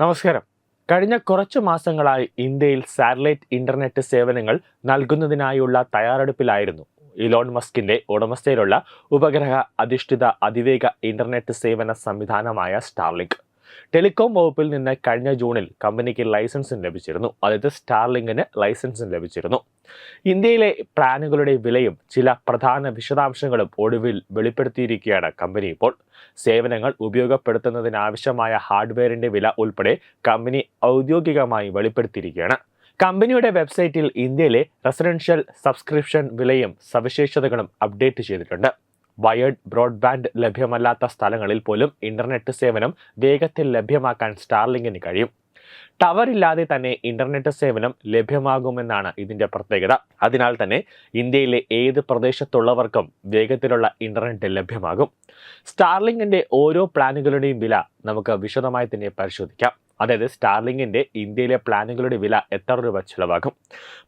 നമസ്കാരം. കഴിഞ്ഞ കുറച്ചു മാസങ്ങളായി ഇന്ത്യയിൽ സാറ്റലൈറ്റ് ഇന്റർനെറ്റ് സേവനങ്ങൾ നൽകുന്നതിനായുള്ള തയ്യാറെടുപ്പിലായിരുന്നു ഇലോൺ മസ്കിന്റെ ഉടമസ്ഥയിലുള്ള ഉപഗ്രഹ അധിഷ്ഠിത അതിവേഗ ഇന്റർനെറ്റ് സേവന സംവിധാനമായ സ്റ്റാർലിങ്ക്. ടെലികോം വകുപ്പിൽ നിന്ന് കഴിഞ്ഞ ജൂണിൽ കമ്പനിക്ക് ലൈസൻസും ലഭിച്ചിരുന്നു. അതായത് സ്റ്റാർലിങ്കിന് ലൈസൻസും ലഭിച്ചിരുന്നു. ഇന്ത്യയിലെ പ്ലാനുകളുടെ വിലയും ചില പ്രധാന വിശദാംശങ്ങളും ഒടുവിൽ വെളിപ്പെടുത്തിയിരിക്കുകയാണ് കമ്പനി. ഇപ്പോൾ സേവനങ്ങൾ ഉപയോഗപ്പെടുത്തുന്നതിനാവശ്യമായ ഹാർഡ്വെയറിന്റെ വില ഉൾപ്പെടെ കമ്പനി ഔദ്യോഗികമായി വെളിപ്പെടുത്തിയിരിക്കുകയാണ്. കമ്പനിയുടെ വെബ്സൈറ്റിൽ ഇന്ത്യയിലെ റെസിഡൻഷ്യൽ സബ്സ്ക്രിപ്ഷൻ വിലയും സവിശേഷതകളും അപ്ഡേറ്റ് ചെയ്തിട്ടുണ്ട്. വയേർഡ് ബ്രോഡ്ബാൻഡ് ലഭ്യമല്ലാത്ത സ്ഥലങ്ങളിൽ പോലും ഇന്റർനെറ്റ് സേവനം വേഗത്തിൽ ലഭ്യമാക്കാൻ സ്റ്റാർലിങ്കിന് കഴിയും. ടവർ ഇല്ലാതെ തന്നെ ഇന്റർനെറ്റ് സേവനം ലഭ്യമാകുമെന്നാണ് ഇതിന്റെ പ്രത്യേകത. അതിനാൽ തന്നെ ഇന്ത്യയിലെ ഏത് പ്രദേശത്തുള്ളവർക്കും വേഗത്തിലുള്ള ഇന്റർനെറ്റ് ലഭ്യമാകും. സ്റ്റാർലിങ്കിന്റെ ഓരോ പ്ലാനുകളുടെയും വില നമുക്ക് വിശദമായി തന്നെ പരിശോധിക്കാം. അതായത് സ്റ്റാർലിങ്കിന്റെ ഇന്ത്യയിലെ പ്ലാനുകളുടെ വില എത്ര രൂപ ചിലവാകും?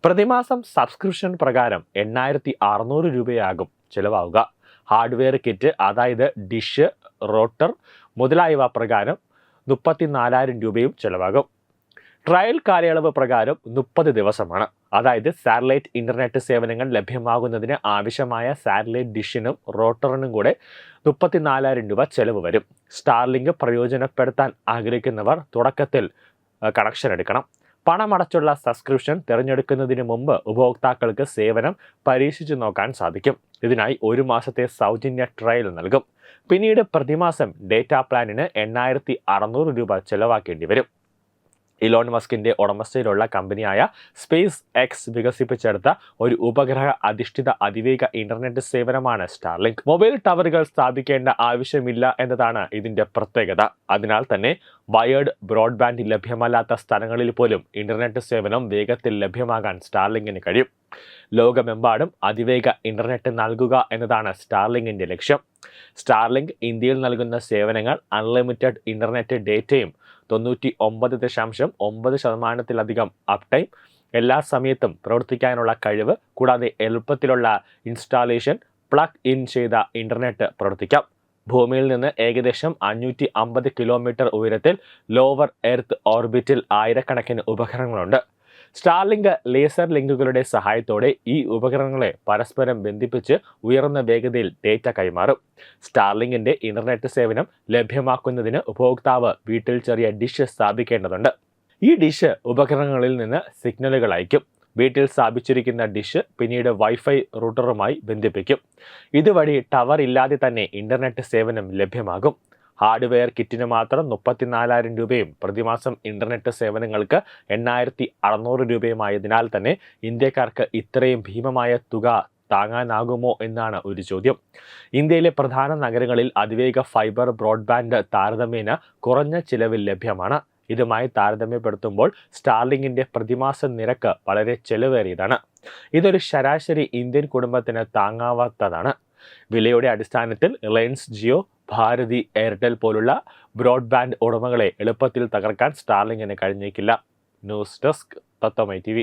പ്രതിമാസം സബ്സ്ക്രിപ്ഷൻ പ്രകാരം 8600 രൂപയാകും ചിലവാവുക. ഹാർഡ്വെയർ കിറ്റ്, അതായത് ഡിഷ്, റോട്ടർ മുതലായവ പ്രകാരം 34,000 രൂപയും ചിലവാകും. ട്രയൽ കാലയളവ് പ്രകാരം 30 ദിവസമാണ്. അതായത് സാറ്റലൈറ്റ് ഇന്റർനെറ്റ് സേവനങ്ങൾ ലഭ്യമാകുന്നതിന് ആവശ്യമായ സാറ്റലൈറ്റ് ഡിഷിനും റോട്ടറിനും കൂടെ 34,000 രൂപ ചെലവ് വരും. സ്റ്റാർലിങ്ക് പ്രയോജനപ്പെടുത്താൻ ആഗ്രഹിക്കുന്നവർ തുടക്കത്തിൽ കണക്ഷൻ എടുക്കണം. പണമടച്ചുള്ള സബ്സ്ക്രിപ്ഷൻ തിരഞ്ഞെടുക്കുന്നതിന് മുമ്പ് ഉപഭോക്താക്കൾക്ക് സേവനം പരീക്ഷിച്ചു നോക്കാൻ സാധിക്കും. ഇതിനായി 1 മാസത്തെ സൗജന്യ ട്രയൽ നൽകും. പിന്നീട് പ്രതിമാസം ഡേറ്റ പ്ലാനിന് 8600 രൂപ ചെലവാക്കേണ്ടി വരും. ഇലോൺ മസ്കിന്റെ ഉടമസ്ഥയിലുള്ള കമ്പനിയായ സ്പേസ് എക്സ് വികസിപ്പിച്ചെടുത്ത ഒരു ഉപഗ്രഹ അധിഷ്ഠിത അതിവേഗ ഇന്റർനെറ്റ് സേവനമാണ് സ്റ്റാർലിങ്ക്. മൊബൈൽ ടവറുകൾ സ്ഥാപിക്കേണ്ട ആവശ്യമില്ല എന്നതാണ് ഇതിന്റെ പ്രത്യേകത. അതിനാൽ തന്നെ വയേർഡ് ബ്രോഡ്ബാൻഡ് ലഭ്യമല്ലാത്ത സ്ഥലങ്ങളിൽ പോലും ഇന്റർനെറ്റ് സേവനം വേഗത്തിൽ ലഭ്യമാകാൻ സ്റ്റാർലിങ്കിന് കഴിയും. ലോകമെമ്പാടും അതിവേഗ ഇന്റർനെറ്റ് നൽകുക എന്നതാണ് സ്റ്റാർലിങ്കിന്റെ ലക്ഷ്യം. സ്റ്റാർലിങ്ക് ഇന്ത്യയിൽ നൽകുന്ന സേവനങ്ങൾ അൺലിമിറ്റഡ് ഇന്റർനെറ്റ് ഡേറ്റയും 99.9% അപ് ടൈം, എല്ലാ സമയത്തും പ്രവർത്തിക്കാനുള്ള കഴിവ്, കൂടാതെ എളുപ്പത്തിലുള്ള ഇൻസ്റ്റാളേഷൻ, പ്ലഗ് ഇൻ ചെയ്ത ഇന്റർനെറ്റ് പ്രവർത്തിക്കാം. ഭൂമിയിൽ നിന്ന് ഏകദേശം 550 കിലോമീറ്റർ ഉയരത്തിൽ ലോവർ എർത്ത് ഓർബിറ്റിൽ ആയിരക്കണക്കിന് ഉപഗ്രഹങ്ങളുണ്ട്. സ്റ്റാർലിങ്ക് ലേസർ ലിങ്കുകളുടെ സഹായത്തോടെ ഈ ഉപകരണങ്ങളെ പരസ്പരം ബന്ധിപ്പിച്ച് ഉയർന്ന വേഗതയിൽ ഡേറ്റ കൈമാറും. സ്റ്റാർലിങ്കിന്റെ ഇന്റർനെറ്റ് സേവനം ലഭ്യമാക്കുന്നതിന് ഉപഭോക്താവ് വീട്ടിൽ ചെറിയ ഡിഷ് സ്ഥാപിക്കേണ്ടതുണ്ട്. ഈ ഡിഷ് ഉപകരണങ്ങളിൽ നിന്ന് സിഗ്നലുകൾ അയക്കും. വീട്ടിൽ സ്ഥാപിച്ചിരിക്കുന്ന ഡിഷ് പിന്നീട് വൈഫൈ റൂട്ടറുമായി ബന്ധിപ്പിക്കും. ഇതുവഴി ടവർ ഇല്ലാതെ തന്നെ ഇന്റർനെറ്റ് സേവനം ലഭ്യമാകും. ഹാർഡ്വെയർ കിറ്റിന് മാത്രം 34,000 രൂപയും പ്രതിമാസം ഇന്റർനെറ്റ് സേവനങ്ങൾക്ക് 8600 രൂപയുമായതിനാൽ തന്നെ ഇന്ത്യക്കാർക്ക് ഇത്രയും ഭീമമായ തുക താങ്ങാനാകുമോ എന്നാണ് ഒരു ചോദ്യം. ഇന്ത്യയിലെ പ്രധാന നഗരങ്ങളിൽ അതിവേഗ ഫൈബർ ബ്രോഡ്ബാൻഡ് താരതമ്യേന കുറഞ്ഞ ചിലവിൽ ലഭ്യമാണ്. ഇതുമായി താരതമ്യപ്പെടുത്തുമ്പോൾ സ്റ്റാർലിങ്കിന്റെ പ്രതിമാസ നിരക്ക് വളരെ ചെലവേറിയതാണ്. ഇതൊരു ശരാശരി ഇന്ത്യൻ കുടുംബത്തിന് താങ്ങാവാത്തതാണ്. വിലയുടെ അടിസ്ഥാനത്തിൽ റിലയൻസ് ജിയോ, ഭാരതി എയർടെൽ പോലുള്ള ബ്രോഡ്ബാൻഡ് ഉടമകളെ എളുപ്പത്തിൽ തകർക്കാൻ സ്റ്റാർലിങ്കിന് കഴിഞ്ഞേക്കില്ല. ന്യൂസ് ഡെസ്ക് തത്വമൈ TV.